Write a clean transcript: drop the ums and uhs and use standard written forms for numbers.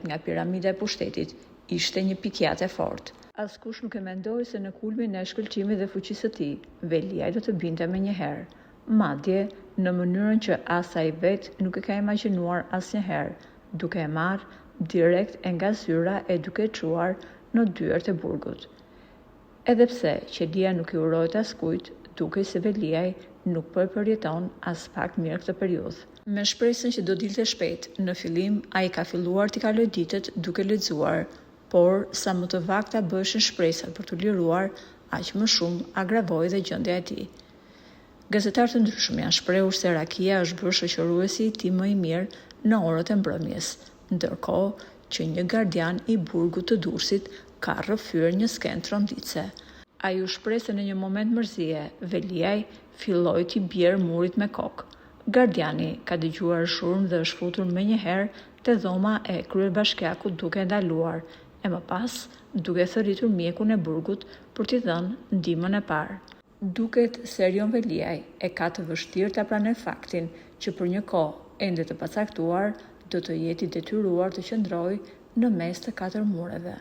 Nga piramida e pushtetit ishte një pikjat e fortë. Askush nuk e mendoi se në kulmin e shkëlqimit dhe fuqisë së tij, Veliaj do të binte menjëherë. Madje në mënyrën që as ai vetë nuk e ka imagjinuar asnjëherë, duke e marrë direkt e nga zyra e duke e çuar në dyert e burgut. Edhe pse qelia nuk i urojt askujt, dukej se Veliaj nuk po e përjeton as pak mirë këtë periudhë. Me shpresën që do dilte shpejt, në fillim ai ka filluar t'i kaloj ditët duke lexuar, por sa më të vakta bëheshin shpresat për t'u liruar, aq më shumë agravoi dhe gjendja e tij. Gazetarë të ndryshëm janë shprehur se rakia është bërë shoqëruesi i tij më i mirë në orët e mbrëmjes, ndërkohë që një gardian i burgut të Durrësit ka rrëfyer një skenë tronditse. Ai u shpreh se në një moment mërzie, Veliaj filloi t'i bjerë murit me kokë. Gardiani ka dëgjuar shurmë dhe është futur menjëherë te dhoma e kryebashkiakut duke ndaluar, e më pas duke thërritur mjekun e burgut për t'i dhënë ndihmën e parë. Duket se Erion Veliaj e ka të vështirë ta pranojë faktin që për një kohë ende të pacaktuar do të jetë i detyruar të qëndrojë në mes të 4 mureve.